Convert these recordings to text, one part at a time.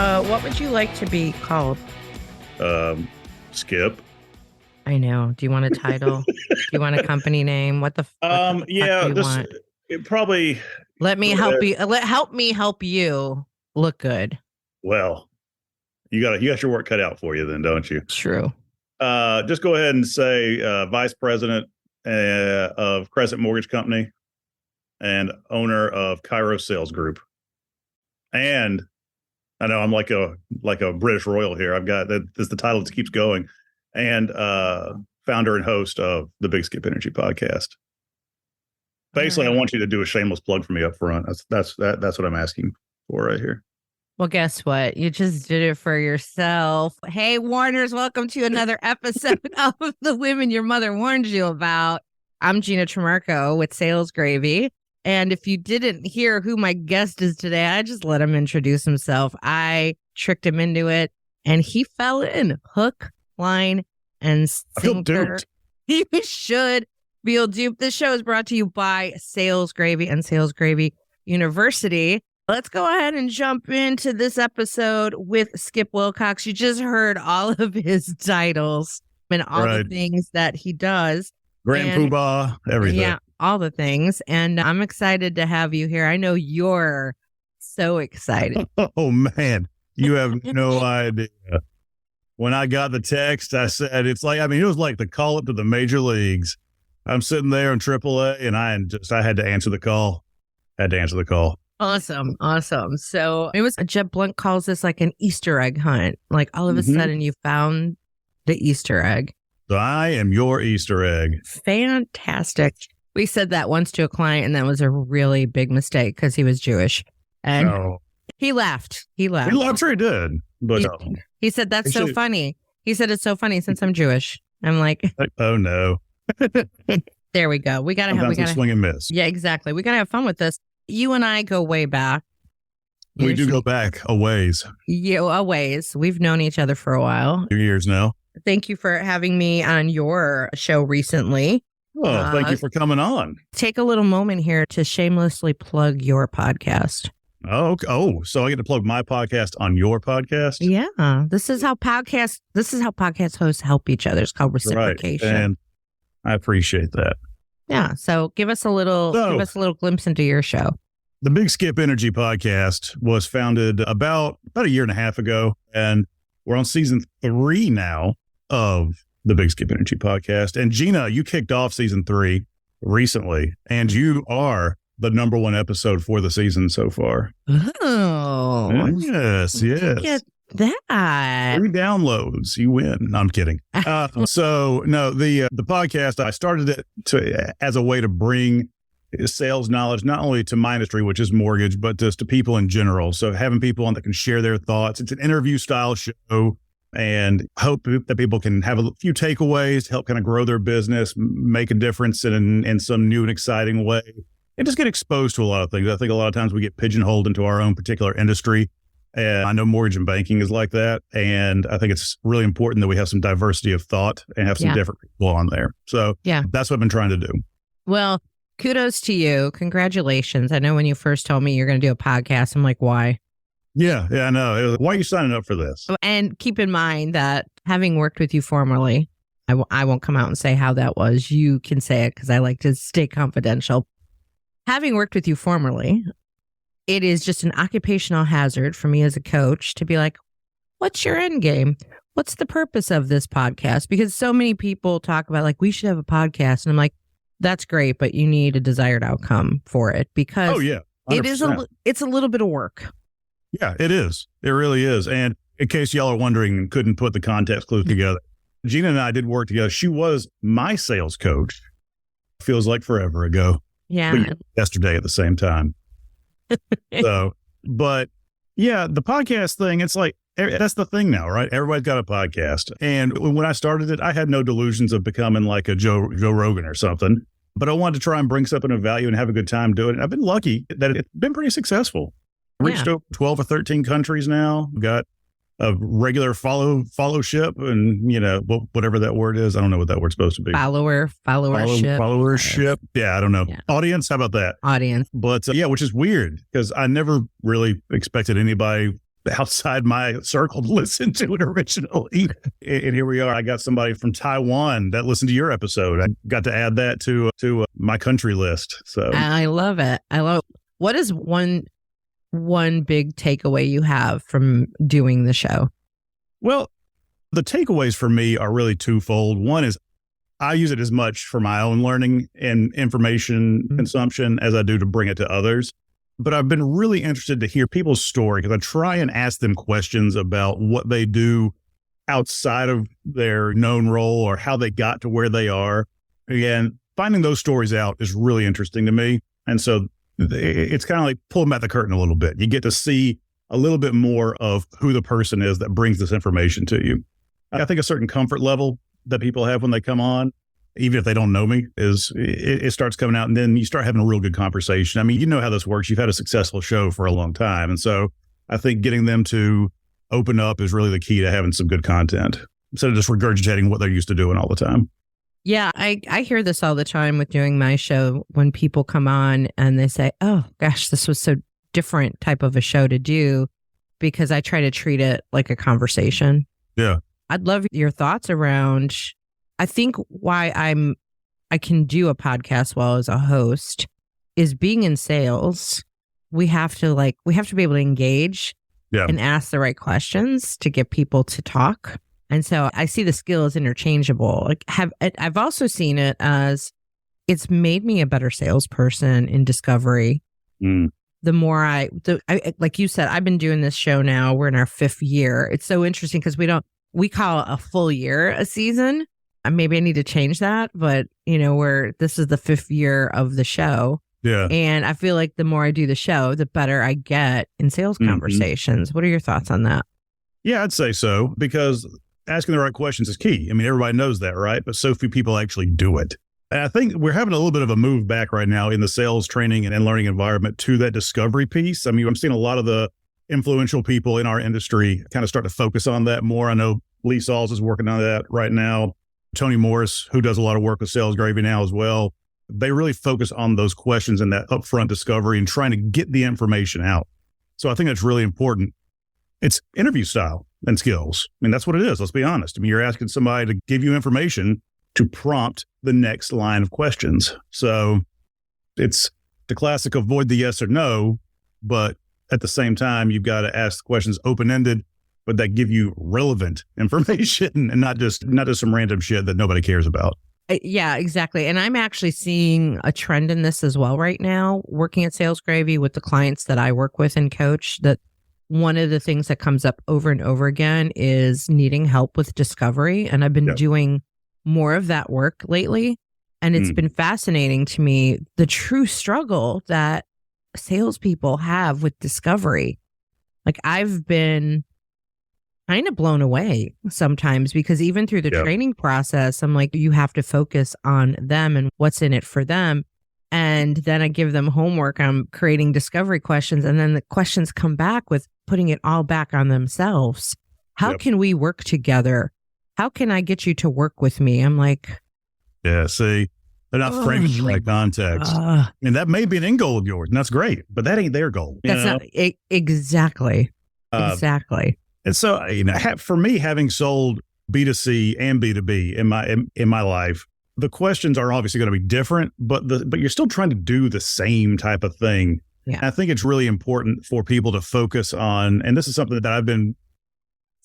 What would you like to be called? Skip. I know. Do you want a title? Do you want a company name? What the fuck do you want? It probably. Let me help you. Help me help you look good. Well, you got your work cut out for you then, don't you? True. Just go ahead and say vice president of Crescent Mortgage Company and owner of Cairo Sales Group. And I know I'm like a British royal here. I've got that. This is the title that keeps going. And founder and host of the Big Skip Energy podcast. Basically, right. I want you to do a shameless plug for me up front. That's what I'm asking for right here. Well, guess what? You just did it for yourself. Hey, Warners, welcome to another episode of The Women Your Mother Warned You About. I'm Gina Tremarco with Sales Gravy. And if you didn't hear who my guest is today, I just let him introduce himself. I tricked him into it, and he fell in hook, line, and sinker. You should feel duped. This show is brought to you by Sales Gravy and Sales Gravy University. Let's go ahead and jump into this episode with Skip Wilcox. You just heard all of his titles and all the things that he does. Grand Poobah, everything. Yeah, all the things. And I'm excited to have you here. I know you're so excited. Oh, man. You have no idea. When I got the text, I said, it was like the call up to the major leagues. I'm sitting there in AAA and I had to answer the call. Awesome. So it was, Jeb Blunt calls this like an Easter egg hunt. Like all of a sudden you found the Easter egg. So I am your Easter egg. Fantastic. We said that once to a client, and that was a really big mistake because he was Jewish. And he laughed. I'm sure he did. But he said, that's so funny. He said, it's so funny since I'm Jewish. I'm like, oh, no. There we go. We got to swing and miss. Yeah, exactly. We got to have fun with this. You and I go way back. We do go back a ways. Yeah, a ways. We've known each other for a while. 2 years now. Thank you for having me on your show recently. Oh, thank you for coming on. Take a little moment here to shamelessly plug your podcast. Oh, so I get to plug my podcast on your podcast? Yeah. This is how podcast hosts help each other. It's called reciprocation. Right. And I appreciate that. Yeah. So give us a little glimpse into your show. The Big Skip Energy podcast was founded about a year and a half ago, and we're on season 3 now of the Big Skip Energy podcast. And Gina, you kicked off season 3 recently, and you are the number 1 episode for the season so far. Oh, yes. Look at that. 3 downloads, you win. No, I'm kidding. The podcast, I started it as a way to bring sales knowledge, not only to my industry, which is mortgage, but just to people in general. So having people on that can share their thoughts. It's an interview style show, and hope that people can have a few takeaways to help kind of grow their business, make a difference in some new and exciting way, and just get exposed to a lot of things. I think a lot of times we get pigeonholed into our own particular industry. And I know mortgage and banking is like that. And I think it's really important that we have some diversity of thought and have some different people on there. So that's what I've been trying to do. Well, kudos to you. Congratulations. I know when you first told me you're going to do a podcast, I'm like, why? Yeah, I know. Why are you signing up for this? And keep in mind that having worked with you formerly, I won't come out and say how that was. You can say it because I like to stay confidential. Having worked with you formerly, it is just an occupational hazard for me as a coach to be like, what's your end game? What's the purpose of this podcast? Because so many people talk about like, we should have a podcast. And I'm like, that's great, but you need a desired outcome for it because 100%. It's a little bit of work. Yeah, it is. It really is. And in case y'all are wondering and couldn't put the context clues together, Gina and I did work together. She was my sales coach. Feels like forever ago. Yeah. But yesterday at the same time. The podcast thing, it's like, that's the thing now, right? Everybody's got a podcast. And when I started it, I had no delusions of becoming like a Joe Rogan or something, but I wanted to try and bring something of value and have a good time doing it. I've been lucky that it's been pretty successful. Reached over 12 or 13 countries now. Got a regular followership and, whatever that word is. I don't know what that word's supposed to be. Followership. Yeah, I don't know. Yeah. Audience. How about that? Audience. But which is weird because I never really expected anybody outside my circle to listen to it originally. And here we are. I got somebody from Taiwan that listened to your episode. I got to add that to my country list. So I love it. What is one big takeaway you have from doing the show? Well, the takeaways for me are really twofold. One is I use it as much for my own learning and information consumption as I do to bring it to others. But I've been really interested to hear people's story because I try and ask them questions about what they do outside of their known role or how they got to where they are. Again, finding those stories out is really interesting to me. And so it's kind of like pulling back the curtain a little bit. You get to see a little bit more of who the person is that brings this information to you. I think a certain comfort level that people have when they come on, even if they don't know me, is it starts coming out, and then you start having a real good conversation. I mean, you know how this works. You've had a successful show for a long time. And so I think getting them to open up is really the key to having some good content instead of just regurgitating what they're used to doing all the time. Yeah, I hear this all the time with doing my show when people come on and they say, oh, gosh, this was so different type of a show to do, because I try to treat it like a conversation. Yeah. I'd love your thoughts around, I think why I can do a podcast well as a host is being in sales. We have to be able to engage and ask the right questions to get people to talk. And so I see the skill as interchangeable. I've also seen it as it's made me a better salesperson in discovery. The more I like you said, I've been doing this show now. We're in our 5th year. It's so interesting because we call a full year a season. Maybe I need to change that, but this is the 5th year of the show. Yeah. And I feel like the more I do the show, the better I get in sales conversations. What are your thoughts on that? Yeah, I'd say so, because asking the right questions is key. I mean, everybody knows that, right? But so few people actually do it. And I think we're having a little bit of a move back right now in the sales training and learning environment to that discovery piece. I mean, I'm seeing a lot of the influential people in our industry kind of start to focus on that more. I know Lee Sauls is working on that right now. Tony Morris, who does a lot of work with Sales Gravy now as well, they really focus on those questions and that upfront discovery and trying to get the information out. So I think that's really important. It's interview style and skills. I mean, that's what it is. Let's be honest. I mean, you're asking somebody to give you information to prompt the next line of questions. So it's the classic avoid the yes or no, but at the same time, you've got to ask questions open-ended, but that give you relevant information and not just some random shit that nobody cares about. Yeah, exactly. And I'm actually seeing a trend in this as well right now, working at Sales Gravy with the clients that I work with and coach, that one of the things that comes up over and over again is needing help with discovery. And I've been doing more of that work lately. And it's been fascinating to me, the true struggle that salespeople have with discovery. Like, I've been kind of blown away sometimes, because even through the training process, I'm like, you have to focus on them and what's in it for them. And then I give them homework. I'm creating discovery questions. And then the questions come back with putting it all back on themselves. How can we work together? How can I get you to work with me? I'm like, yeah, see, they're not framing the right context. And that may be an end goal of yours, and that's great, but that ain't their goal. That's not exactly. Exactly. And so, for me, having sold B2C and B2B in my life, the questions are obviously going to be different, but you're still trying to do the same type of thing. Yeah. And I think it's really important for people to focus on, and this is something that I've been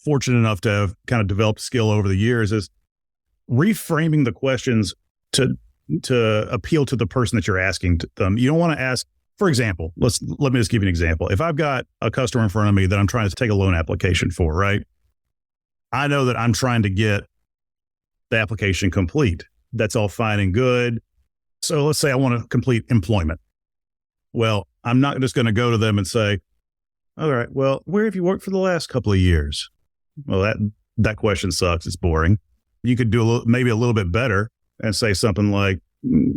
fortunate enough to have kind of developed skill over the years, is reframing the questions to appeal to the person that you're asking them. You don't want to ask, for example, let me just give you an example. If I've got a customer in front of me that I'm trying to take a loan application for, right? I know that I'm trying to get the application complete. That's all fine and good. So let's say I want to complete employment. Well, I'm not just going to go to them and say, all right, well, where have you worked for the last couple of years? Well, that question sucks. It's boring. You could do maybe a little bit better and say something like,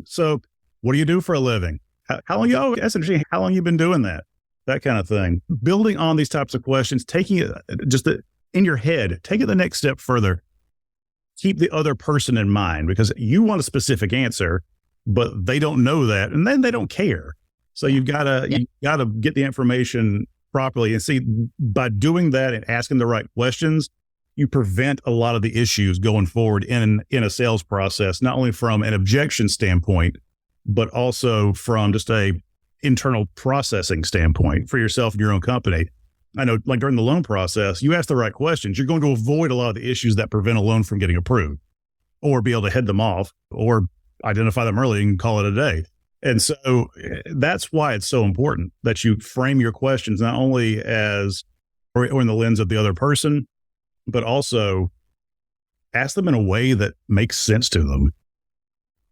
so what do you do for a living? How long? Oh, that's interesting. How long you been doing that? That kind of thing. Building on these types of questions, taking it in your head, take it the next step further. Keep the other person in mind, because you want a specific answer, but they don't know that, and then they don't care. So you've got to get the information properly. And see, by doing that and asking the right questions, you prevent a lot of the issues going forward in a sales process, not only from an objection standpoint, but also from just a internal processing standpoint for yourself and your own company. I know, like during the loan process, you ask the right questions, you're going to avoid a lot of the issues that prevent a loan from getting approved, or be able to head them off, or identify them early and call it a day. And so that's why it's so important that you frame your questions not only as or in the lens of the other person, but also ask them in a way that makes sense to them.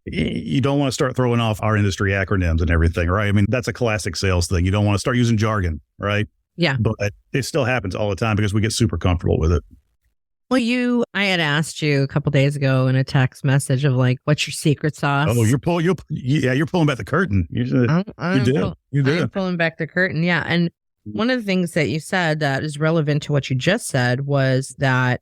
You don't want to start throwing off our industry acronyms and everything, right? I mean, that's a classic sales thing. You don't want to start using jargon, right? Yeah. But it still happens all the time because we get super comfortable with it. Well, I had asked you a couple days ago in a text message of like, what's your secret sauce? Oh, you're pulling back the curtain. You did. Pulling back the curtain. Yeah. And one of the things that you said that is relevant to what you just said was that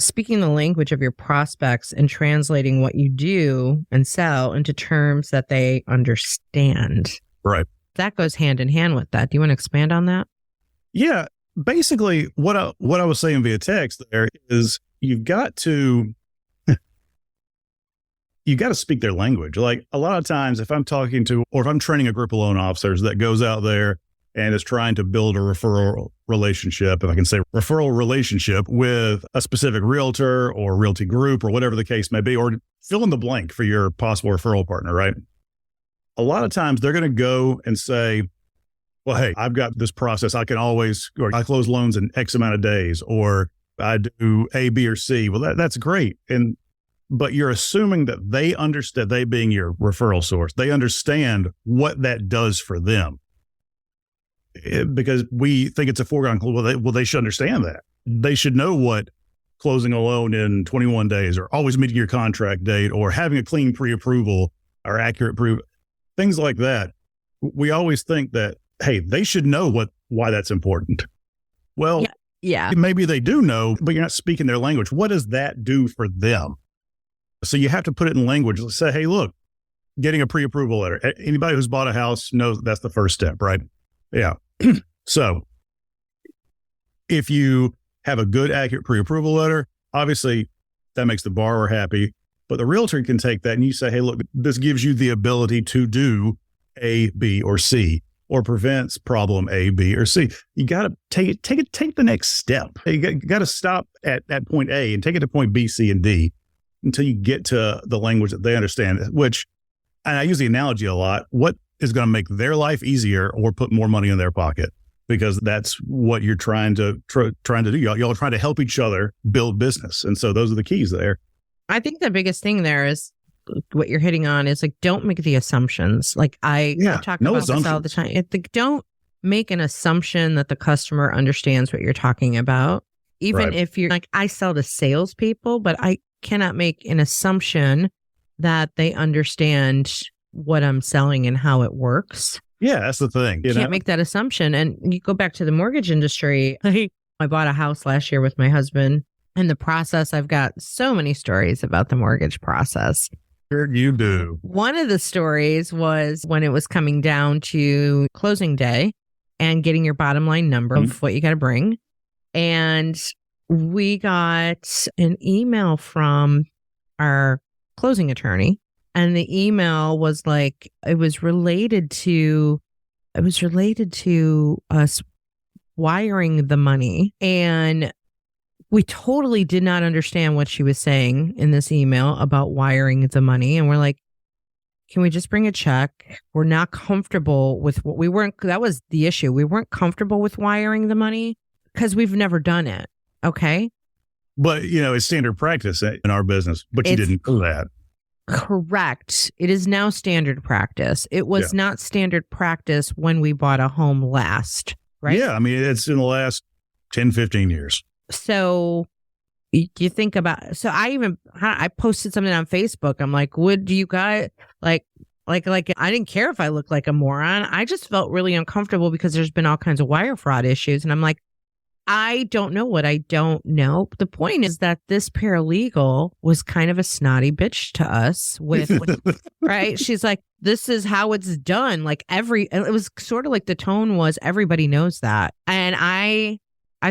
speaking the language of your prospects and translating what you do and sell into terms that they understand. Right. That goes hand in hand with that. Do you want to expand on that? Yeah. Basically, what I was saying via text there is you've got to speak their language. Like a lot of times if I'm talking to, or if I'm training a group of loan officers that goes out there and is trying to build a referral relationship, if I can say referral relationship with a specific realtor or realty group or whatever the case may be, or fill in the blank for your possible referral partner, right? A lot of times they're going to go and say, well, hey, I've got this process. I close loans in X amount of days, or I do A, B, or C. Well, that's great. But you're assuming that they understand, they being your referral source, they understand what that does for them. Because we think it's a foregone conclusion. Well, they should understand that. They should know what closing a loan in 21 days, or always meeting your contract date, or having a clean pre-approval or accurate proof, things like that. We always think that, hey, they should know why that's important. Well, yeah, maybe they do know, but you're not speaking their language. What does that do for them? So you have to put it in language. Let's say, hey, look, getting a pre-approval letter. Anybody who's bought a house knows that's the first step, right? Yeah. So if you have a good, accurate pre-approval letter, obviously that makes the borrower happy, but the realtor can take that and you say, hey, look, this gives you the ability to do A, B, or C, or prevents problem A, B, or C. You got to take the next step. You got to stop at point A and take it to point B, C, and D until you get to the language that they understand, which, and I use the analogy a lot, what is going to make their life easier or put more money in their pocket, because that's what you're trying to do. Y'all are trying to help each other build business. And so those are the keys there. I think the biggest thing there is what you're hitting on is like, don't make the assumptions. Like I talk about this all the time. Don't make an assumption that the customer understands what you're talking about. Even if you're like, I sell to salespeople, but I cannot make an assumption that they understand what I'm selling and how it works. Yeah, that's the thing. You can't make that assumption. And you go back to the mortgage industry. I bought a house last year with my husband. And the process, I've got so many stories about the mortgage process. Sure you do. One of the stories was when it was coming down to closing day and getting your bottom line number of what you got to bring. And we got an email from our closing attorney. And the email was like, it was related to us wiring the money. And we totally did not understand what she was saying in this email about wiring the money. And we're like, can we just bring a check? We're not comfortable with that was the issue. We weren't comfortable with wiring the money because we've never done it. Okay. But, it's standard practice in our business, but you didn't do that. Correct. It is now standard practice. It was not standard practice when we bought a home last, right? Yeah. I mean, it's in the last 10, 15 years. So you think about, I posted something on Facebook. I'm like, would you guys like, I didn't care if I looked like a moron. I just felt really uncomfortable because there's been all kinds of wire fraud issues. And I'm like, I don't know what I don't know. The point is that this paralegal was kind of a snotty bitch to us with right? She's like, this is how it's done. Like it was sort of like the tone was everybody knows that. And I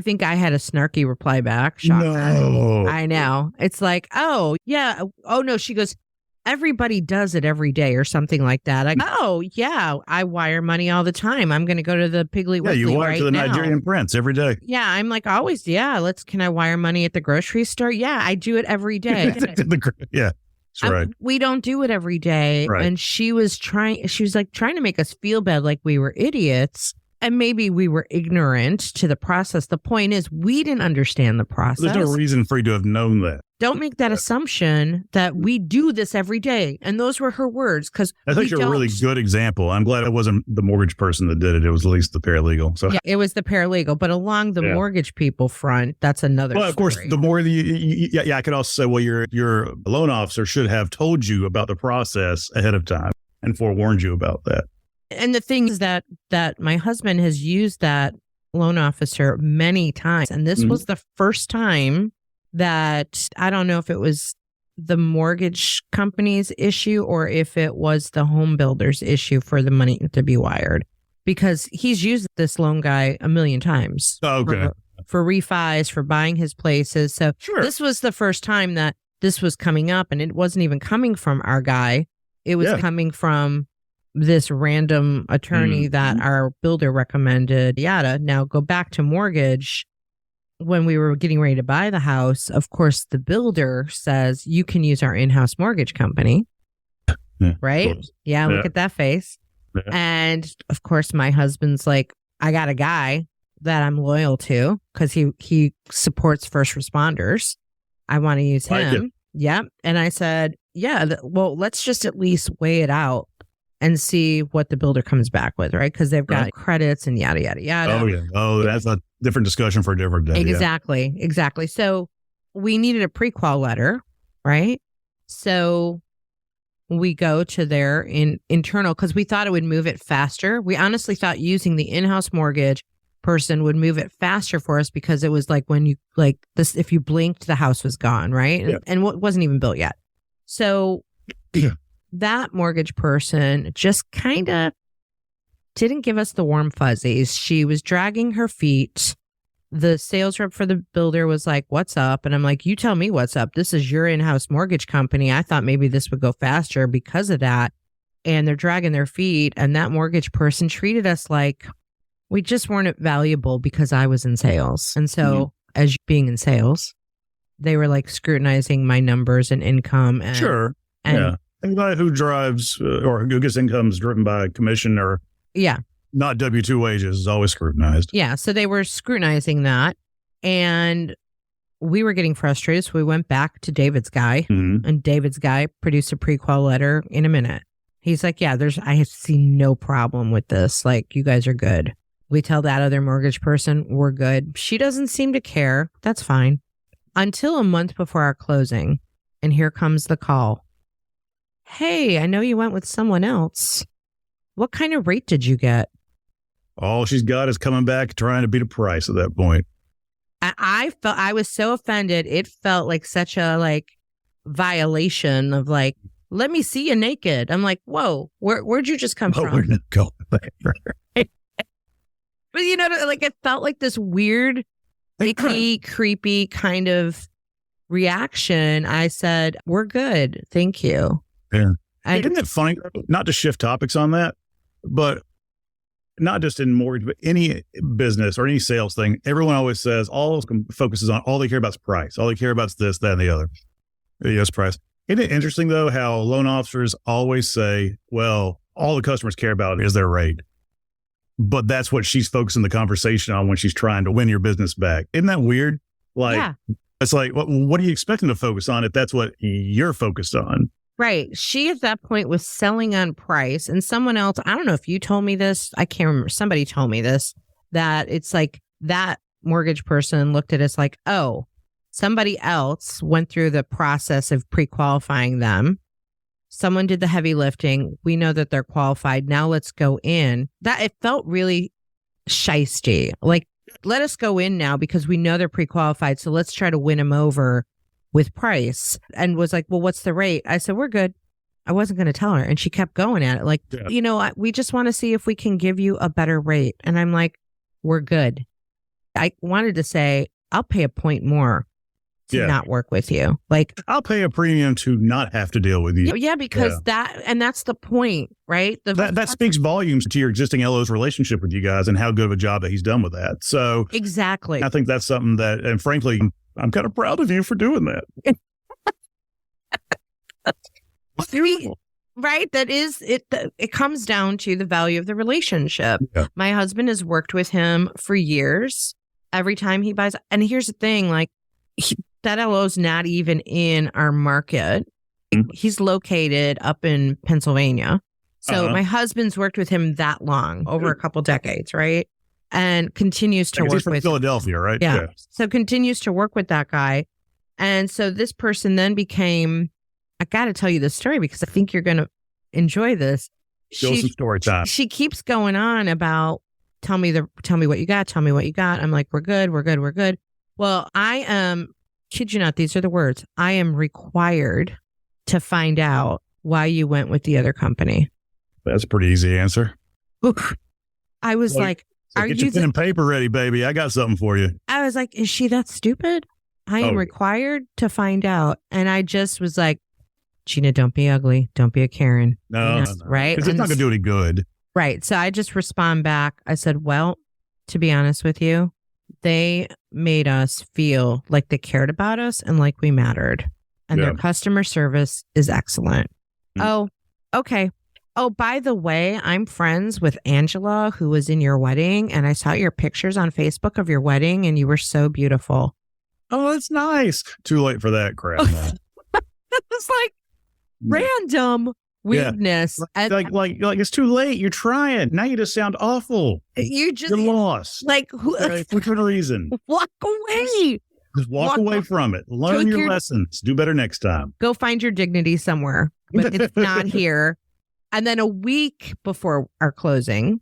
think I had a snarky reply back. Shocker. No. I know. It's like, oh, yeah. Oh, no. She goes, everybody does it every day or something like that. I go, oh, yeah, I wire money all the time. I'm going to go to the Piggly Wiggly you wire right to the now. Nigerian prince every day. Yeah, I'm like always, yeah, can I wire money at the grocery store? Yeah, I do it every day. Yeah, that's right. We don't do it every day. Right. And she was trying to make us feel bad like we were idiots. And maybe we were ignorant to the process. The point is, we didn't understand the process. There's no reason for you to have known that. Don't make that assumption that we do this every day. And those were her words. Because I think you're a really good example. I'm glad it wasn't the mortgage person that did it. It was at least the paralegal. So yeah, it was the paralegal. But along the mortgage people front, that's another Well, of course, the more I could also say, well, your loan officer should have told you about the process ahead of time and forewarned you about that. And the thing is that my husband has used that loan officer many times. And this was the first time that I don't know if it was the mortgage company's issue or if it was the home builder's issue for the money to be wired, because he's used this loan guy a million times. Okay. For refis, for buying his places. So This was the first time that this was coming up, and it wasn't even coming from our guy. It was coming from this random attorney that our builder recommended, yada. Now go back to mortgage. When we were getting ready to buy the house, of course, the builder says, you can use our in-house mortgage company. Right? Yeah, look at that face. Yeah. And of course, my husband's like, I got a guy that I'm loyal to because he supports first responders. I want to use him. Yep. And I said, yeah, well, let's just at least weigh it out and see what the builder comes back with, right? Because they've got credits and yada, yada, yada. Oh, yeah. Oh, that's a different discussion for a different day. Exactly. Yeah. Exactly. So we needed a pre-qual letter, right? So we go to their internal, because we thought it would move it faster. We honestly thought using the in-house mortgage person would move it faster for us, because it was like when you, like this, if you blinked, the house was gone, right? Yeah. And it wasn't even built yet. So that mortgage person just kind of didn't give us the warm fuzzies. She was dragging her feet. The sales rep for the builder was like, what's up? And I'm like, you tell me what's up. This is your in-house mortgage company. I thought maybe this would go faster because of that. And they're dragging their feet. And that mortgage person treated us like we just weren't valuable because I was in sales. And so as being in sales, they were like scrutinizing my numbers and income. And, and anybody who drives or who gets incomes driven by commission or not W-2 wages is always scrutinized. Yeah. So they were scrutinizing that. And we were getting frustrated. So we went back to David's guy, and David's guy produced a pre-qual letter in a minute. He's like, yeah, I have seen no problem with this. Like, you guys are good. We tell that other mortgage person we're good. She doesn't seem to care. That's fine. Until a month before our closing. And here comes the call. Hey, I know you went with someone else. What kind of rate did you get? All she's got is coming back trying to beat a price at that point. I felt, I was so offended. It felt like such a violation of let me see you naked. I'm like, whoa, where'd you just come from? We're not going there. But it felt like this weird, icky, creepy kind of reaction. I said, we're good. Thank you. Yeah. Isn't it funny, not to shift topics on that, but not just in mortgage, but any business or any sales thing, everyone always says, focuses on, all they care about is price. All they care about is this, that, and the other. Yes, price. Isn't it interesting, though, how loan officers always say, well, all the customers care about is their rate. But that's what she's focusing the conversation on when she's trying to win your business back. Isn't that weird? It's like, what are you expecting to focus on if that's what you're focused on? Right. She at that point was selling on price, and someone else, I don't know if you told me this, I can't remember, somebody told me this, that it's like that mortgage person looked at us like, oh, somebody else went through the process of pre-qualifying them. Someone did the heavy lifting. We know that they're qualified. Now let's go in. That it felt really shisty. Like let us go in now because we know they're pre-qualified. So let's try to win them over with price. And was like, well, what's the rate? I said, we're good. I wasn't going to tell her. And she kept going at it. Like, we just want to see if we can give you a better rate. And I'm like, we're good. I wanted to say, I'll pay a point more to not work with you. Like, I'll pay a premium to not have to deal with you. Yeah, because that's the point, right? That speaks volumes to your existing LO's relationship with you guys and how good of a job that he's done with that. So exactly. I think that's something that, and frankly, I'm kind of proud of you for doing that. Right. That is it. It comes down to the value of the relationship. Yeah. My husband has worked with him for years. Every time he buys. And here's the thing, like that LO's not even in our market. He's located up in Pennsylvania. So my husband's worked with him that long, over a couple decades. Right. And continues to work with Philadelphia. Right. Yeah. So continues to work with that guy. And so this person then became, I got to tell you this story because I think you're going to enjoy this. Show some story time. She keeps going on about, tell me what you got. Tell me what you got. I'm like, we're good. Well, I am, kid you not, these are the words. I am required to find out why you went with the other company. That's a pretty easy answer. Oof. I was like, are get you your pen and paper ready, baby? I got something for you. I was like, is she that stupid? I am required to find out. And I just was like, Gina, don't be ugly. Don't be a Karen. No. Right? Because it's not going to do any good. Right. So I just respond back. I said, well, to be honest with you, they made us feel like they cared about us and like we mattered. And their customer service is excellent. Oh, okay. Oh, by the way, I'm friends with Angela, who was in your wedding. And I saw your pictures on Facebook of your wedding and you were so beautiful. Oh, that's nice. Too late for that crap. It's like random weirdness. Yeah. Like it's too late. You're trying. Now you just sound awful. You're lost. Like for good reason. Walk away. Just walk away from it. Learn your lessons. Do better next time. Go find your dignity somewhere, but it's not here. And then a week before our closing,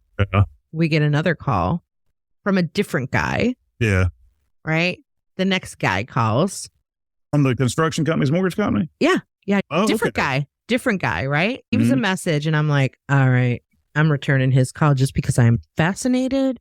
we get another call from a different guy. Yeah. Right. The next guy calls. From the construction company's mortgage company? Yeah. Yeah. Oh, different guy, right? He was a message and I'm like, all right, I'm returning his call just because I'm fascinated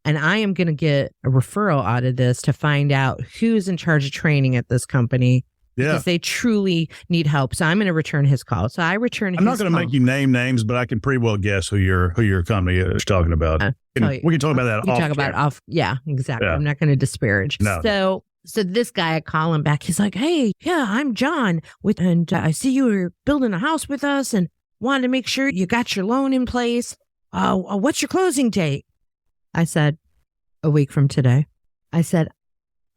and I am going to get a referral out of this to find out who's in charge of training at this company. Yeah. Because they truly need help. So I'm going to return his call. So I return his call. I'm not going to make you name names, but I can pretty well guess who your company is talking about. We can talk about that off. Yeah, exactly. Yeah. I'm not going to disparage. No. So this guy, I call him back. He's like, hey, yeah, I'm John. And I see you were building a house with us and wanted to make sure you got your loan in place. What's your closing date? I said, a week from today. I said,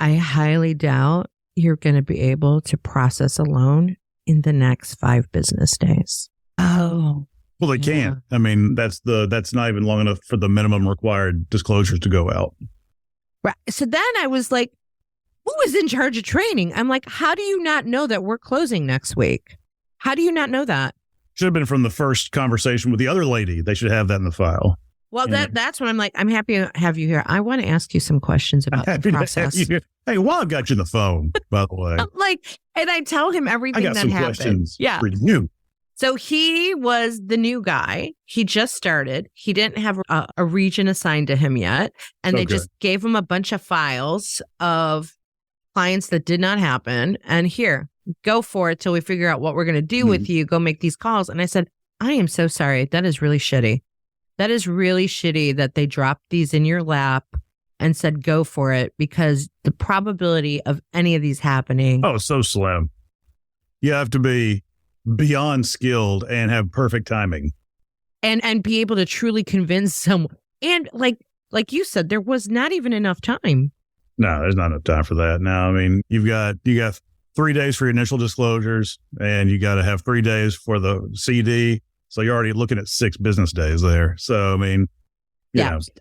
I highly doubt you're going to be able to process a loan in the next 5 business days. Oh. Well, they can't. I mean, that's not even long enough for the minimum required disclosures to go out. Right. So then I was like, who is in charge of training? I'm like, how do you not know that we're closing next week? How do you not know that? Should have been from the first conversation with the other lady. They should have that in the file. Well, that's when I'm like, I'm happy to have you here. I want to ask you some questions about the process. Hey, while I've got you on the phone, by the way. And I tell him everything that happened. I got some questions for you. So he was the new guy. He just started. He didn't have a region assigned to him yet. And they just gave him a bunch of files of clients that did not happen. And here, go for it till we figure out what we're going to do with you. Go make these calls. And I said, I am so sorry. That is really shitty. That is really shitty that they dropped these in your lap and said, go for it, because the probability of any of these happening. Oh, so slim. You have to be beyond skilled and have perfect timing. And be able to truly convince someone. And like you said, there was not even enough time. No, there's not enough time for that. Now, I mean, you got 3 days for your initial disclosures and you got to have 3 days for the CD. So you're already looking at 6 business days there. So, I mean,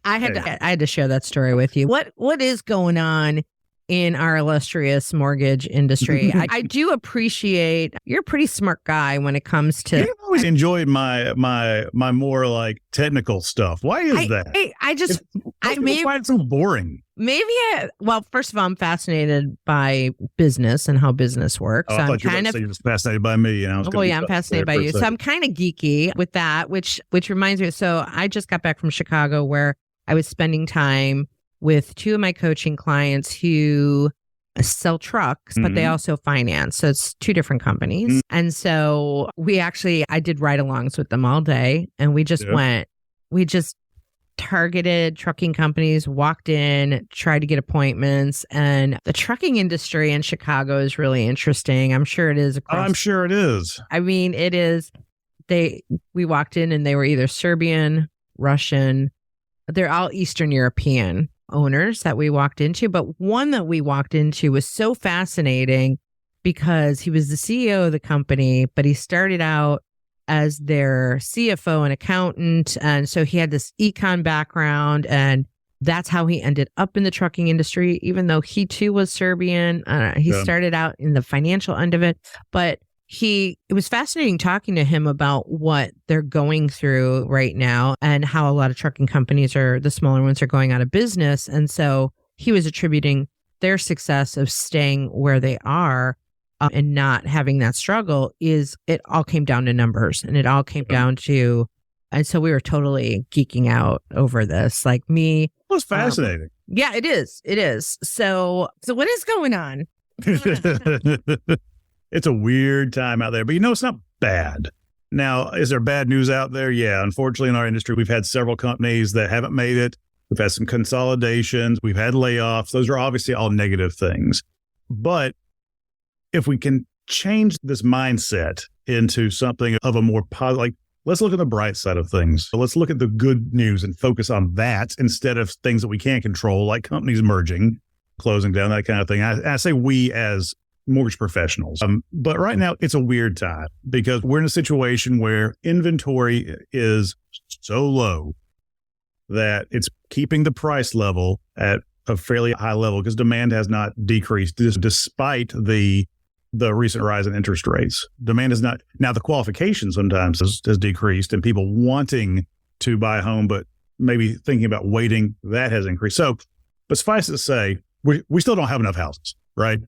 I had to share that story with you. What is going on in our illustrious mortgage industry. I do appreciate you're a pretty smart guy when it comes to. I've always enjoyed my more like technical stuff. Why is that? I find it so boring. Well, first of all, I'm fascinated by business and how business works. Oh, I thought you were going to say you're just fascinated by me. And I was I'm fascinated by you. So I'm kind of geeky with that, which reminds me. So I just got back from Chicago where I was spending time with two of my coaching clients who sell trucks, but they also finance. So it's two different companies. And so I did ride-alongs with them all day. And we just targeted trucking companies, walked in, tried to get appointments. And the trucking industry in Chicago is really interesting. I'm sure it is. I'm sure it is. I mean, it is. We walked in and they were either Serbian, Russian. They're all Eastern European owners that we walked into. But one that we walked into was so fascinating because he was the CEO of the company, but he started out as their CFO and accountant. And so he had this econ background, and that's how he ended up in the trucking industry, even though he too was Serbian. He started out in the financial end of it, but it was fascinating talking to him about what they're going through right now and how a lot of trucking companies the smaller ones are going out of business. And so he was attributing their success of staying where they are and not having that struggle it all came down to numbers, and it all came down to, and so we were totally geeking out over this. Like me. It was fascinating. Yeah, it is. It is. So what is going on? It's a weird time out there, but it's not bad. Now, is there bad news out there? Yeah. Unfortunately, in our industry, we've had several companies that haven't made it. We've had some consolidations. We've had layoffs. Those are obviously all negative things. But if we can change this mindset into something of a more positive, like, let's look at the bright side of things. So let's look at the good news and focus on that instead of things that we can't control, like companies merging, closing down, that kind of thing. I say we as mortgage professionals. But right now, it's a weird time because we're in a situation where inventory is so low that it's keeping the price level at a fairly high level because demand has not decreased despite the recent rise in interest rates. Demand is not. Now, the qualification sometimes has decreased, and people wanting to buy a home, but maybe thinking about waiting, that has increased. So, but suffice it to say, we still don't have enough houses, right?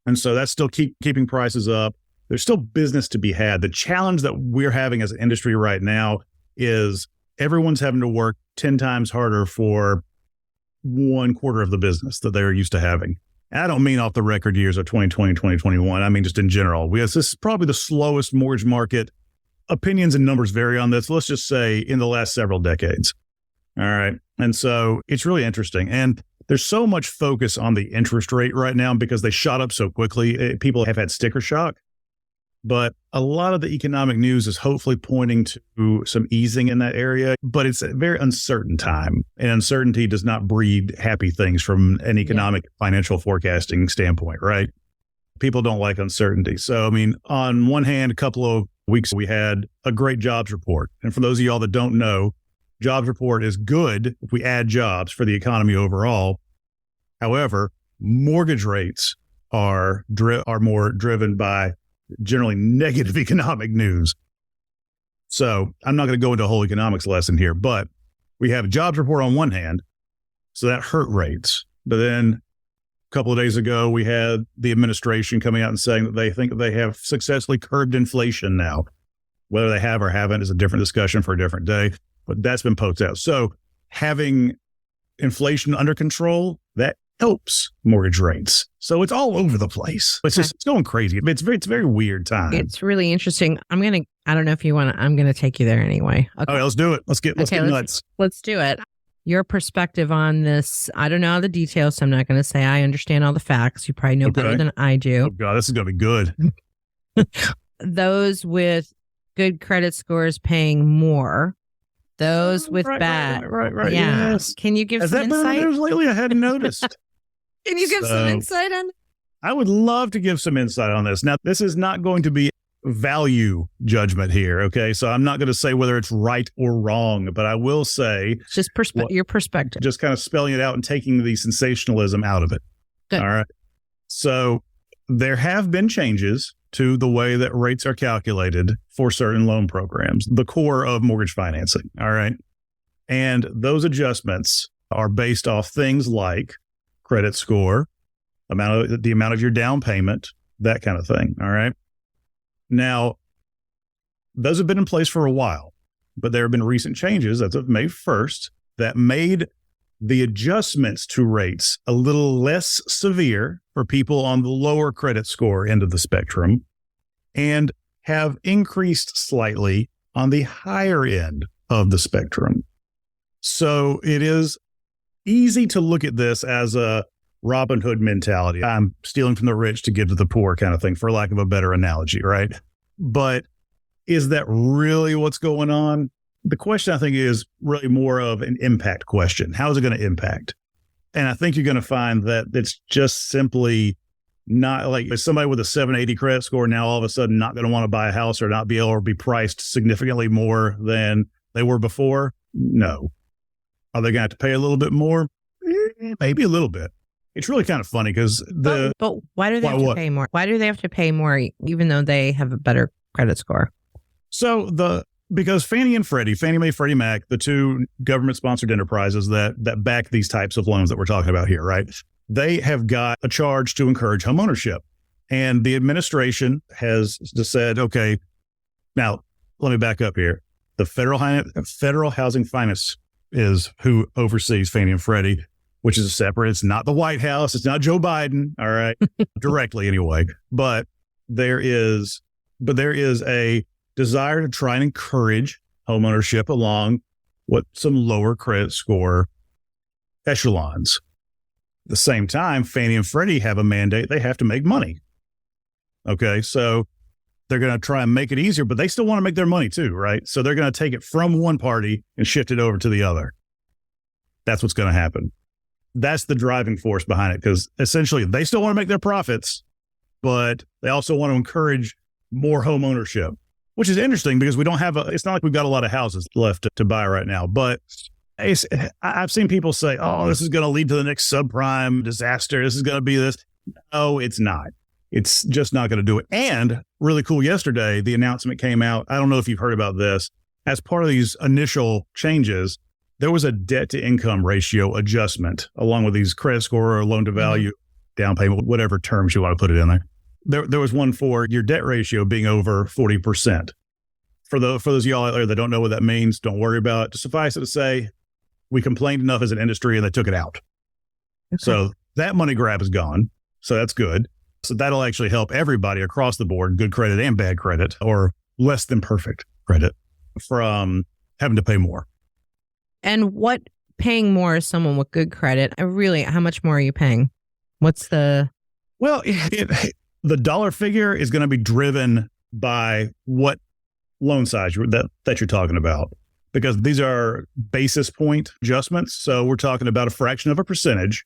And so that's still keeping prices up. There's still business to be had. The challenge that we're having as an industry right now is everyone's having to work 10 times harder for 1/4 of the business that they're used to having. And I don't mean off the record years of 2020, 2021. I mean, just in general. This is probably the slowest mortgage market. Opinions and numbers vary on this. Let's just say in the last several decades. All right. And so it's really interesting. And there's so much focus on the interest rate right now because they shot up so quickly. People have had sticker shock. But a lot of the economic news is hopefully pointing to some easing in that area. But it's a very uncertain time. And uncertainty does not breed happy things from an economic financial forecasting standpoint, right? People don't like uncertainty. So, I mean, on one hand, a couple of weeks we had a great jobs report. And for those of y'all that don't know, jobs report is good if we add jobs for the economy overall. However, mortgage rates are more driven by generally negative economic news. So I'm not going to go into a whole economics lesson here, but we have a jobs report on one hand, so that hurt rates. But then a couple of days ago, we had the administration coming out and saying that they think that they have successfully curbed inflation now. Whether they have or haven't is a different discussion for a different day, but that's been poked out. So having inflation under control, that helps mortgage rates. So it's all over the place. It's going crazy. It's a very weird time. It's really interesting. I don't know if you want to, I'm going to take you there anyway. Okay. All right, let's do it. Let's get nuts. Let's do it. Your perspective on this, I don't know all the details, so I'm not going to say I understand all the facts. You probably know better than I do. Oh God, this is going to be good. Those with good credit scores paying more. Those with bad. Right. Yeah. Yes. Can you give some insight? News lately? I hadn't noticed. Can you give some insight on it? I would love to give some insight on this. Now, this is not going to be value judgment here, okay? So I'm not going to say whether it's right or wrong, but I will say... Just your perspective. Just kind of spelling it out and taking the sensationalism out of it. Good. All right. So there have been changes to the way that rates are calculated for certain loan programs, the core of mortgage financing. All right. And those adjustments are based off things like credit score, the amount of your down payment, that kind of thing. All right. Now, those have been in place for a while, but there have been recent changes as of May 1st that made the adjustments to rates a little less severe for people on the lower credit score end of the spectrum and have increased slightly on the higher end of the spectrum. So it is easy to look at this as a Robin Hood mentality. I'm stealing from the rich to give to the poor kind of thing, for lack of a better analogy, right? But is that really what's going on? The question, I think, is really more of an impact question. How is it going to impact? And I think you're going to find that it's just simply not like somebody with a 780 credit score now all of a sudden not going to want to buy a house or not be able or be priced significantly more than they were before. No. Are they going to have to pay a little bit more? Maybe a little bit. It's really kind of funny because but why do they have to pay more? Why do they have to pay more even though they have a better credit score? So because Fannie Mae, Freddie Mac, the two government-sponsored enterprises that back these types of loans that we're talking about here, right? They have got a charge to encourage homeownership. And the administration has just said, okay, now let me back up here. The Federal Housing Finance is who oversees Fannie and Freddie, which is separate. It's not the White House. It's not Joe Biden. All right. Directly anyway. But there is a desire to try and encourage homeownership along what some lower credit score echelons. At the same time, Fannie and Freddie have a mandate. They have to make money. Okay. So they're going to try and make it easier, but they still want to make their money too, right? So they're going to take it from one party and shift it over to the other. That's what's going to happen. That's the driving force behind it, because essentially they still want to make their profits, but they also want to encourage more home ownership, which is interesting because it's not like we've got a lot of houses left to buy right now. But I've seen people say, oh, this is going to lead to the next subprime disaster. This is going to be this. No, it's not. It's just not going to do it. And really cool, yesterday, the announcement came out. I don't know if you've heard about this. As part of these initial changes, there was a debt to income ratio adjustment along with these credit score or loan to value, down payment, whatever terms you want to put it in there. There was one for your debt ratio being over 40%. For those of y'all out there that don't know what that means, don't worry about it. Just suffice it to say, we complained enough as an industry and they took it out. Okay. So that money grab is gone. So that's good. So that'll actually help everybody across the board, good credit and bad credit, or less than perfect credit, from having to pay more. And what paying more is someone with good credit? How much more are you paying? What's the... Well, the dollar figure is going to be driven by what loan size that you're talking about, because these are basis point adjustments. So we're talking about a fraction of a percentage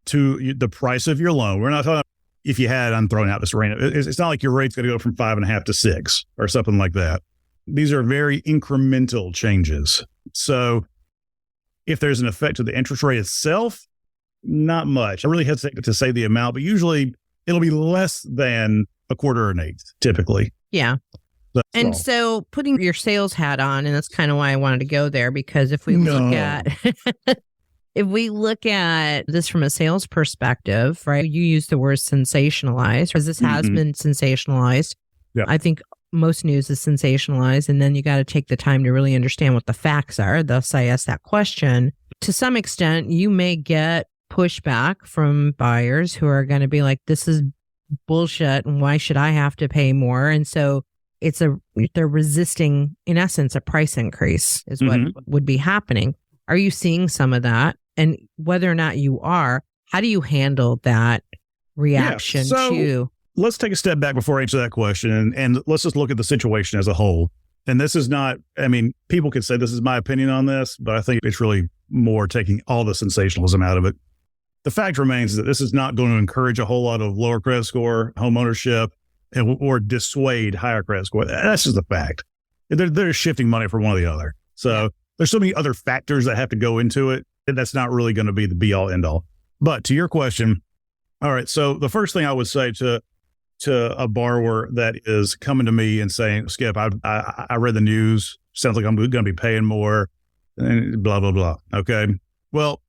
to the price of your loan. We're not talking if you had, I'm throwing out this range. It's not like your rate's going to go from 5.5 to 6 or something like that. These are very incremental changes. So if there's an effect to the interest rate itself, not much. I really hesitate to say the amount, but usually it'll be less than a quarter or an eighth, typically. Yeah. So putting your sales hat on, and that's kind of why I wanted to go there, because if we look at this from a sales perspective, right? You use the word sensationalized, because this has been sensationalized. Yeah. I think most news is sensationalized, and then you got to take the time to really understand what the facts are. Thus, I asked that question. To some extent, you may get pushback from buyers who are going to be like, this is bullshit, and why should I have to pay more? And so they're resisting, in essence, a price increase is what would be happening. Are you seeing some of that? And whether or not you are, how do you handle that reaction to? Let's take a step back before I answer that question, and let's just look at the situation as a whole. And this is not, people could say this is my opinion on this, but I think it's really more taking all the sensationalism out of it. The fact remains that this is not going to encourage a whole lot of lower credit score, home ownership, or dissuade higher credit score. That's just a fact. They're shifting money from one or the other. So there's so many other factors that have to go into it. That's not really going to be the be all end all. But to your question, All right. So the first thing I would say to a borrower that is coming to me and saying, Skip, I read the news. Sounds like I'm going to be paying more and blah, blah, blah. Okay. Well,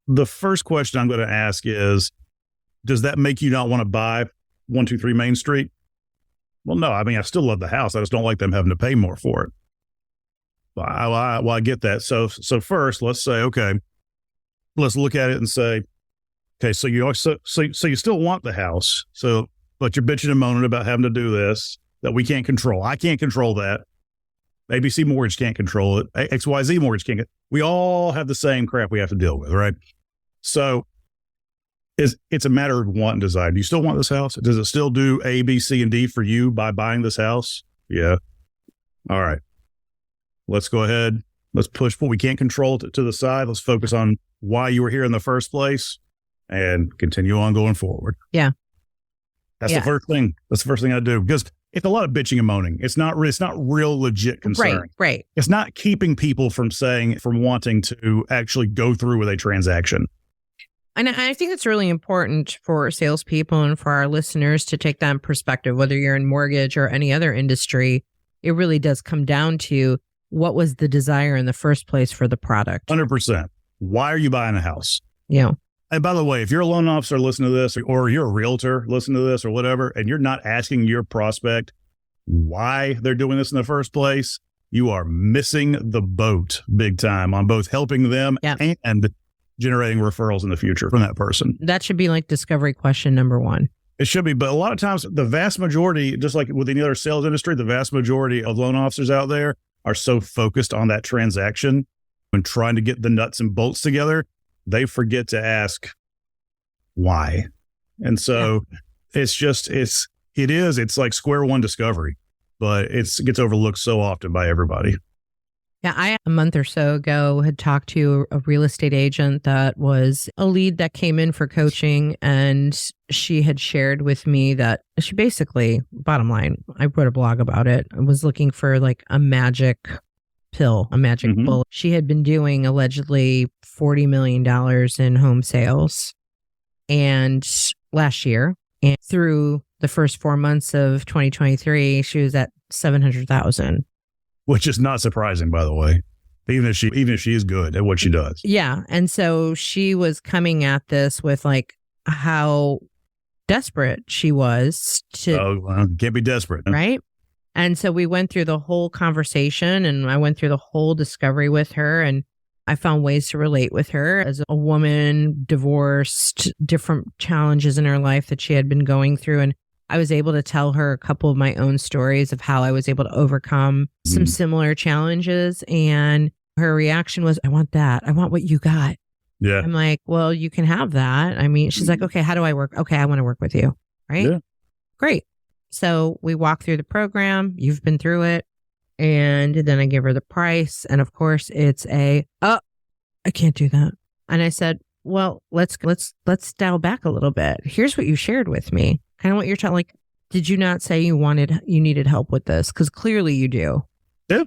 the first question I'm going to ask is, does that make you not want to buy 123 Main Street? Well, no. I mean, I still love the house. I just don't like them having to pay more for it. Well, I get that. So first, let's say, okay, let's look at it and say, okay, so you still want the house. But you're bitching and moaning about having to do this that we can't control. I can't control that. ABC Mortgage can't control it. XYZ Mortgage can't. We all have the same crap we have to deal with, right? So it's a matter of want and desire. Do you still want this house? Does it still do A, B, C, and D for you by buying this house? Yeah. All right. Let's go ahead. Let's push what we can't control to the side. Let's focus on why you were here in the first place and continue on going forward. Yeah. That's the first thing. That's the first thing I do, because it's a lot of bitching and moaning. It's not real legit concern. Right. It's not keeping people from wanting to actually go through with a transaction. And I think it's really important for salespeople and for our listeners to take that in perspective, whether you're in mortgage or any other industry. It really does come down to what was the desire in the first place for the product. 100%. Why are you buying a house? Yeah. And by the way, if you're a loan officer listening to this, or you're a realtor listening to this or whatever, and you're not asking your prospect why they're doing this in the first place, you are missing the boat big time on both helping them and generating referrals in the future from that person. That should be like discovery question number one. It should be. But a lot of times, the vast majority, just like with any other sales industry, the vast majority of loan officers out there are so focused on that transaction and trying to get the nuts and bolts together, they forget to ask why. And so it's like square one discovery, but it gets overlooked so often by everybody. Yeah, I, a month or so ago, had talked to a real estate agent that was a lead that came in for coaching, and she had shared with me that she basically, bottom line, I wrote a blog about it, was looking for like a magic pill, a magic bullet. She had been doing allegedly $40 million in home sales and last year, and through the first 4 months of 2023, she was at 700,000. Which is not surprising, by the way, even if she is good at what she does. Yeah. And so she was coming at this with like how desperate she was to. Oh, well, can't be desperate. Right. And so we went through the whole conversation, and I went through the whole discovery with her, and I found ways to relate with her as a woman, divorced, different challenges in her life that she had been going through. And I was able to tell her a couple of my own stories of how I was able to overcome some similar challenges. And her reaction was, I want that. I want what you got. Yeah. I'm like, well, you can have that. I mean, she's like, okay, how do I work? Okay, I want to work with you. Right? Yeah. Great. So we walk through the program. You've been through it. And then I give her the price. And of course, it's I can't do that. And I said, well, let's dial back a little bit. Here's what you shared with me. Kind of what you're telling, like, did you not say you needed help with this? Because clearly you do. Yeah.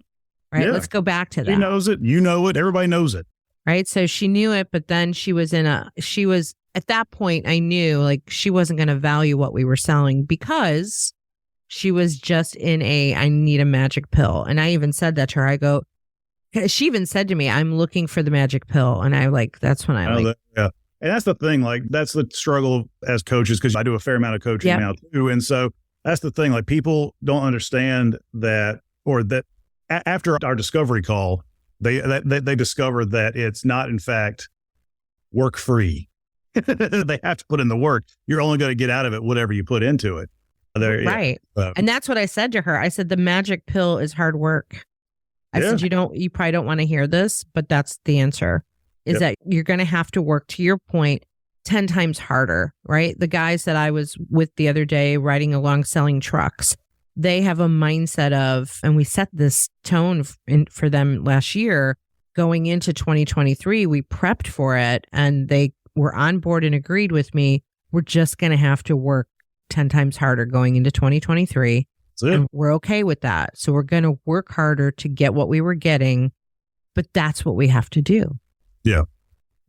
Right. Yeah. Let's go back to that. She knows it. You know it. Everybody knows it. Right. So she knew it, but then she was at that point, I knew like she wasn't going to value what we were selling because she was just in I need a magic pill. And I even said that to her. I go, she even said to me, I'm looking for the magic pill. And that's when yeah. And that's the thing, like, that's the struggle as coaches, because I do a fair amount of coaching now too. And so that's the thing, like, people don't understand that, or that after our discovery call, they discover that it's not, in fact, work free. They have to put in the work. You're only going to get out of it whatever you put into it. Right. Yeah. And that's what I said to her. I said, the magic pill is hard work. I said, you probably don't want to hear this, but that's the answer. Is that you're going to have to work, to your point, 10 times harder, right? The guys that I was with the other day riding along selling trucks, they have a mindset of, and we set this tone for them last year, going into 2023, we prepped for it, and they were on board and agreed with me, we're just going to have to work 10 times harder going into 2023. And we're okay with that. So we're going to work harder to get what we were getting, but that's what we have to do. Yeah.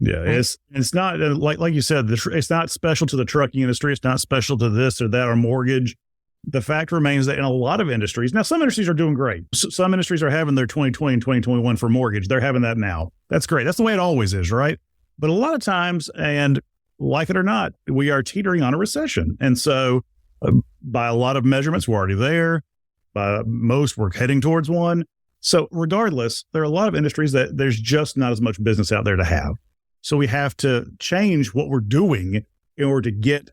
Yeah, Right. it's not like you said, it's not special to the trucking industry. It's not special to this or that or mortgage. The fact remains that in a lot of industries, now some industries are doing great. Some industries are having their 2020 and 2021 for mortgage. They're having that now. That's great. That's the way it always is, right? But a lot of times, and like it or not, we are teetering on a recession. And so by a lot of measurements, we're already there. By most, we're heading towards one. So regardless, there are a lot of industries that there's just not as much business out there to have. So we have to change what we're doing in order to get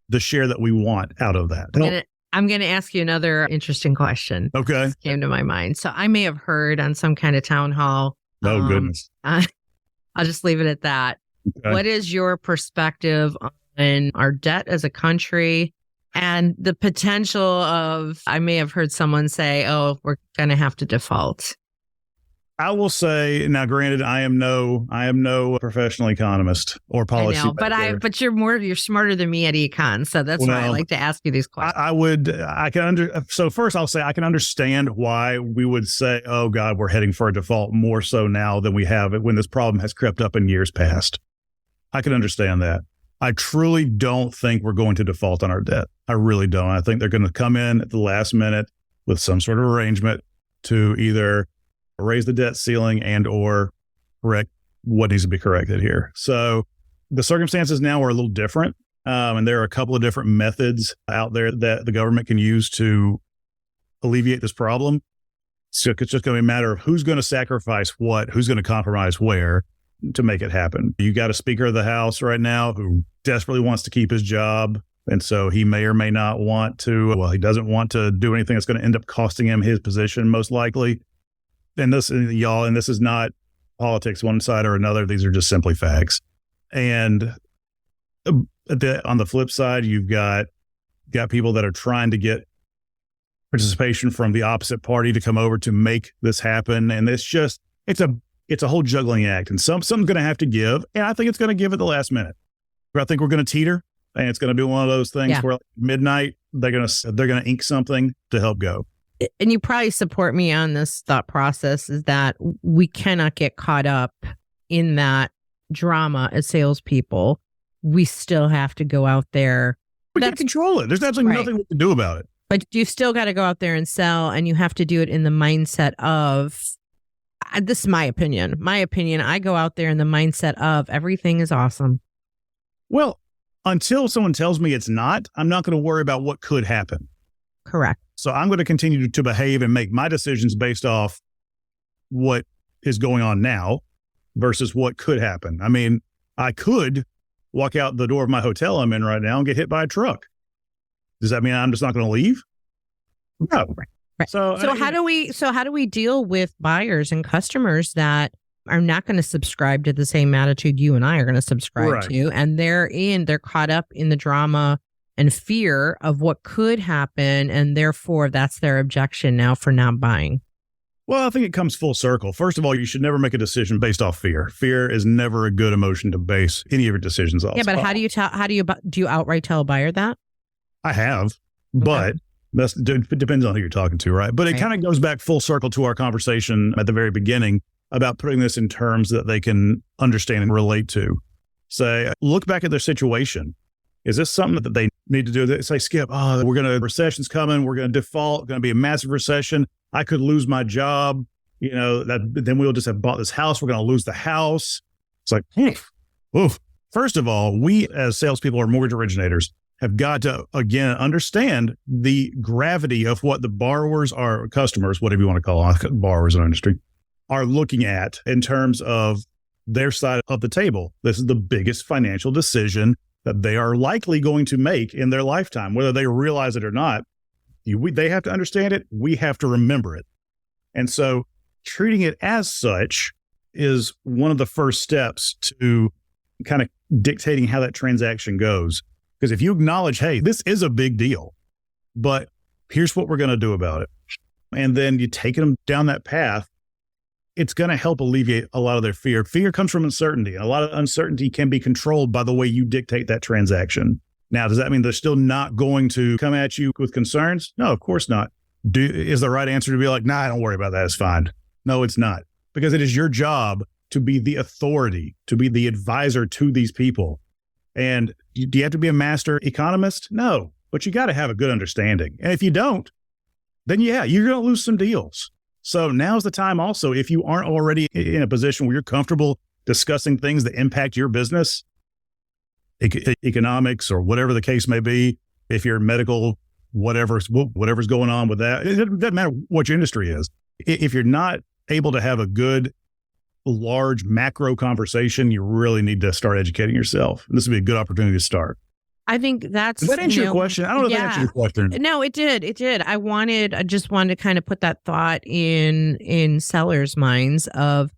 the share that we want out of that. I'm going to ask you another interesting question. Okay. This came to my mind. So I may have heard on some kind of town hall. Oh, goodness. I'll just leave it at that. Okay. What is your perspective on our debt as a country and the potential of, I may have heard someone say, oh, we're going to have to default? I will say, now granted, I am no professional economist or policy. I know, but you're smarter than me at econ. So that's why I like to ask you these questions. So first I'll say I can understand why we would say, oh God, we're heading for a default more so now than we have it when this problem has crept up in years past. I can understand that. I truly don't think we're going to default on our debt. I really don't. I think they're going to come in at the last minute with some sort of arrangement to either raise the debt ceiling and or correct what needs to be corrected here. So the circumstances now are a little different. And there are a couple of different methods out there that the government can use to alleviate this problem. So it's just going to be a matter of who's going to sacrifice what, who's going to compromise where to make it happen. You got a Speaker of the House right now who desperately wants to keep his job. And so he may or may not want to, he doesn't want to do anything that's going to end up costing him his position, most likely. And this is not politics one side or another. These are just simply facts. And on the flip side, you've got people that are trying to get participation from the opposite party to come over to make this happen. And it's a whole juggling act. And something's going to have to give. And I think it's going to give at the last minute. I think we're going to teeter. And it's going to be one of those things where midnight, they're going to ink something to help go. And you probably support me on this thought process, is that we cannot get caught up in that drama as salespeople. We still have to go out there. We can't control it. There's absolutely nothing we can do about it. But you still got to go out there and sell, and you have to do it in the mindset of, this is my opinion. I go out there in the mindset of everything is awesome. Well, until someone tells me it's not, I'm not going to worry about what could happen. Correct. So I'm going to continue to behave and make my decisions based off what is going on now versus what could happen. I mean, I could walk out the door of my hotel I'm in right now and get hit by a truck. Does that mean I'm just not going to leave? No. Right. So how do we deal with buyers and customers that are not going to subscribe to the same attitude you and I are going to subscribe to, and they're caught up in the drama and fear of what could happen, and therefore that's their objection now for not buying? Well, I think it comes full circle. First of all, you should never make a decision based off fear. Fear is never a good emotion to base any of your decisions off. Yeah, but how do you outright tell a buyer that? I have, but it depends on who you're talking to, right? But it kind of goes back full circle to our conversation at the very beginning about putting this in terms that they can understand and relate to. Say, look back at their situation. Is this something that they need to do? They say, Skip, recession's coming. We're going to default. Going to be a massive recession. I could lose my job. Then we'll just have bought this house. We're going to lose the house. It's like, oof. First of all, we as salespeople or mortgage originators have got to, again, understand the gravity of what the borrowers or customers, whatever you want to call them, borrowers in our industry, are looking at in terms of their side of the table. This is the biggest financial decision that they are likely going to make in their lifetime, whether they realize it or not. They have to understand it. We have to remember it. And so treating it as such is one of the first steps to kind of dictating how that transaction goes. Because if you acknowledge, hey, this is a big deal, but here's what we're going to do about it. And then you take them down that path, it's going to help alleviate a lot of their fear. Fear comes from uncertainty. A lot of uncertainty can be controlled by the way you dictate that transaction. Now, does that mean they're still not going to come at you with concerns? No, of course not. Is the right answer to be like, nah, don't worry about that. It's fine. No, it's not. Because it is your job to be the authority, to be the advisor to these people. And do you have to be a master economist? No, but you got to have a good understanding. And if you don't, then yeah, you're going to lose some deals. So now's the time also, if you aren't already in a position where you're comfortable discussing things that impact your business, economics or whatever the case may be, if you're medical, whatever's going on with that, it doesn't matter what your industry is. If you're not able to have a good, large macro conversation, you really need to start educating yourself. This would be a good opportunity to start. I think that's... Does that answer your question? I don't know if that answered your question. No, it did. It did. I just wanted to kind of put that thought in sellers' minds of,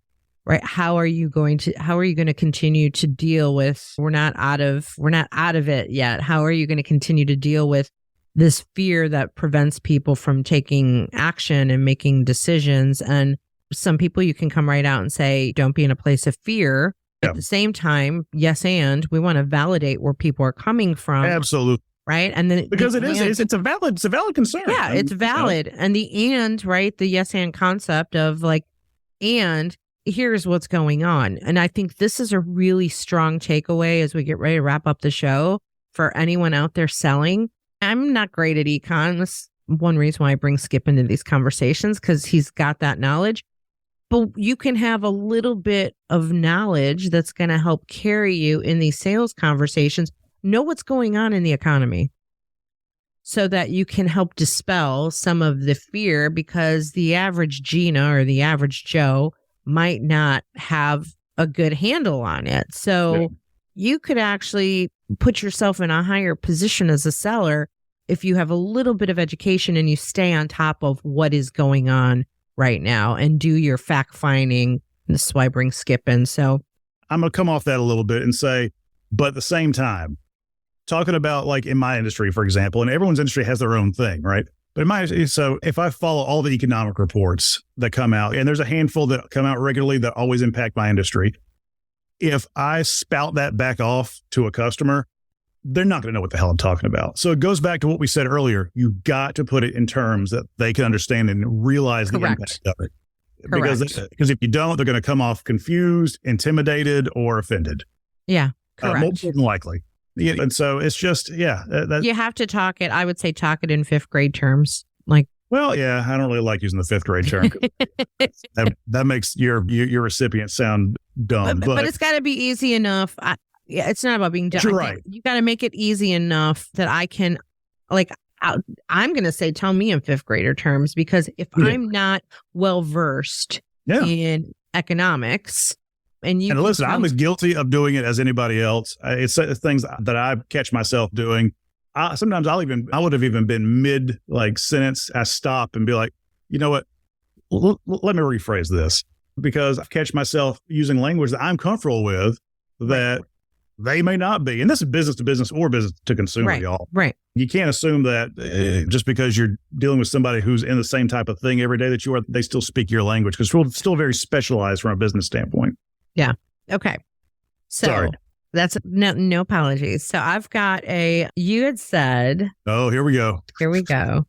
right, how are you going to continue to deal with, we're not out of it yet. How are you going to continue to deal with this fear that prevents people from taking action and making decisions? And some people, you can come right out and say, don't be in a place of fear. At the same time, yes, and we want to validate where people are coming from. Absolutely. Right. And then because it's a valid concern. Yeah, it's valid. And the and, right, the yes and concept of like, and here's what's going on. And I think this is a really strong takeaway as we get ready to wrap up the show for anyone out there selling. I'm not great at econ. That's one reason why I bring Skip into these conversations, because he's got that knowledge. But you can have a little bit of knowledge that's going to help carry you in these sales conversations. Know what's going on in the economy so that you can help dispel some of the fear, because the average Gina or the average Joe might not have a good handle on it. So you could actually put yourself in a higher position as a seller if you have a little bit of education and you stay on top of what is going on right now and do your fact finding. This is why I bring Skip in. So I'm going to come off that a little bit and say, but at the same time, talking about like in my industry, for example, and everyone's industry has their own thing, right? But so if I follow all the economic reports that come out, and there's a handful that come out regularly that always impact my industry, if I spout that back off to a customer, they're not going to know what the hell I'm talking about. So it goes back to what we said earlier. You got to put it in terms that they can understand and realize the impact of it. Because if you don't, they're going to come off confused, intimidated, or offended. Yeah, correct. More than likely. Yeah, and so it's just, you have to talk it. I would say talk it in fifth grade terms. Like, well, yeah, I don't really like using the fifth grade term. that makes your recipient sound dumb. But it's got to be easy enough. It's not about being dumb. You're right. You got to make it easy enough that I can, like, I'm going to say, tell me in fifth grader terms, because if I'm not well versed in economics, and listen, I'm as guilty of doing it as anybody else. It's things that I catch myself doing. Sometimes I would have even been mid sentence. I stop and be like, you know what? Let me rephrase this, because I catch myself using language that I'm comfortable with that they may not be. And this is business to business or business to consumer, y'all. Right. You can't assume that just because you're dealing with somebody who's in the same type of thing every day that you are, they still speak your language, because we're still very specialized from a business standpoint. Yeah. Okay. So sorry. That's no apologies. So I've got you had said. Oh, here we go. Here we go.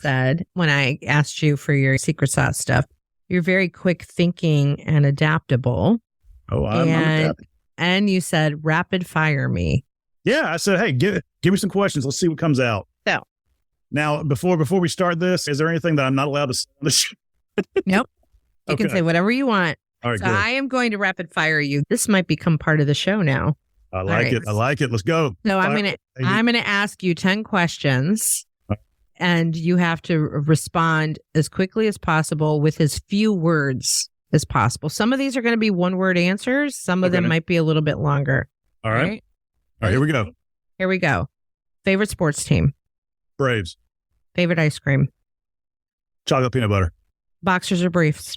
Said when I asked you for your secret sauce stuff, you're very quick thinking and adaptable. Oh, I'm adaptable. And you said rapid fire me. Yeah, I said, hey, give me some questions. Let's see what comes out. So now, before we start this, is there anything that I'm not allowed to say on the show? Nope. You can say whatever you want. All right, so good. I am going to rapid fire you. This might become part of the show now. I like it. I like it. Let's go. So I'm gonna ask you 10 questions, and you have to respond as quickly as possible with as few words as possible. Some of these are going to be one-word answers. Some of them might be a little bit longer. All right. All right. Here we go. Here we go. Favorite sports team? Braves. Favorite ice cream? Chocolate peanut butter. Boxers or briefs?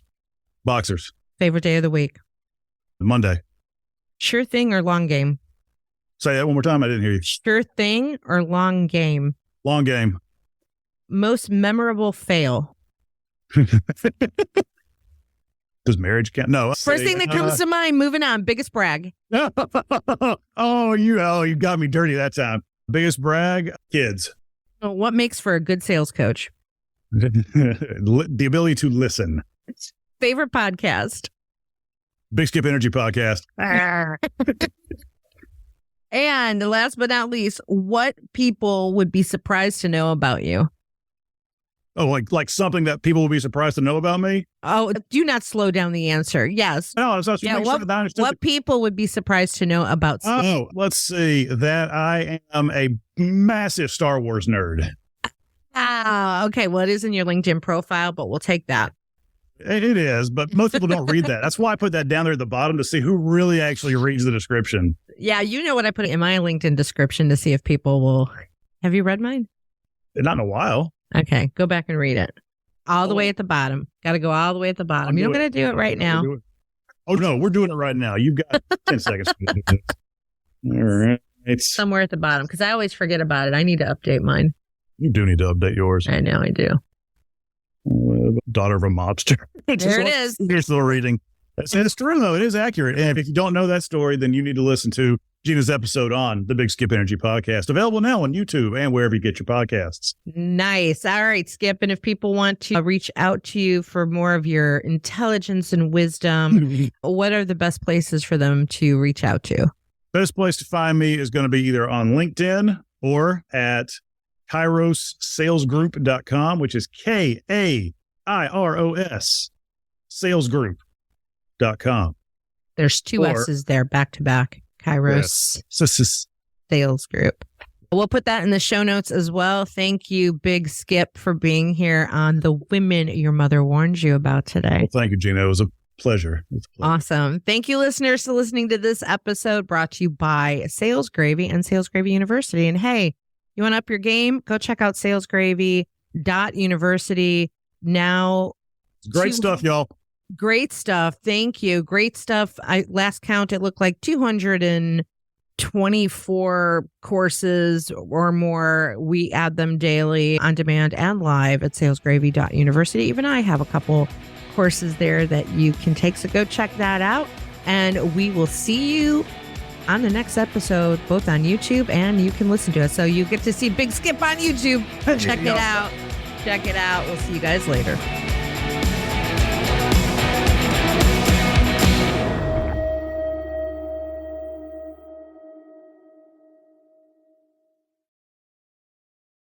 Boxers. Favorite day of the week? Monday. Sure thing or long game? Say that one more time. I didn't hear you. Sure thing or long game? Long game. Most memorable fail? Does marriage count? No. First thing that comes to mind. Moving on. Biggest brag? Oh, you got me dirty that time. Biggest brag? Kids. What makes for a good sales coach? The ability to listen. Favorite podcast? Big Skip Energy Podcast. And last but not least, what people would be surprised to know about you? Oh, like something that people will be surprised to know about me? Oh, do not slow down the answer. Yes. No, I was just making sure that I understood. What people would be surprised to know about Skip? Oh, let's see. That I am a massive Star Wars nerd. Okay. Well, it is in your LinkedIn profile, but we'll take that. It is, but most people don't read that. That's why I put that down there at the bottom to see who really actually reads the description. Yeah, you know what I put in my LinkedIn description to see if people will. Have you read mine? Not in a while. Okay, go back and read it. All the way at the bottom. Got to go all the way at the bottom. You're not going to do it right now. Oh, no, we're doing it right now. You've got 10 seconds to do this. All right. It's somewhere at the bottom because I always forget about it. I need to update mine. You do need to update yours. I know, I do. Daughter of a mobster. There it is. You're still reading. It's true, though. It is accurate. And if you don't know that story, then you need to listen to Gina's episode on the Big Skip Energy Podcast. Available now on YouTube and wherever you get your podcasts. Nice. All right, Skip. And if people want to reach out to you for more of your intelligence and wisdom, what are the best places for them to reach out to? Best place to find me is going to be either on LinkedIn or at KairosSalesGroup.com, which is KAIROS salesgroup.com. There's two S's there back to back. Kairos Sales Group. We'll put that in the show notes as well. Thank you, Big Skip, for being here on the Women Your Mother Warned You About today. Well, thank you, Gina. It was a pleasure. Awesome. Thank you, listeners, for listening to this episode brought to you by Sales Gravy and Sales Gravy University. And hey, you want to up your game? Go check out salesgravy.university. Now, great stuff, y'all. Great stuff. Thank you. Great stuff. Last count, it looked like 224 courses or more. We add them daily on demand and live at salesgravy.university. Even I have a couple courses there that you can take. So go check that out. And we will see you on the next episode, both on YouTube and you can listen to us. So you get to see Big Skip on YouTube. Check it out. Check it out. We'll see you guys later.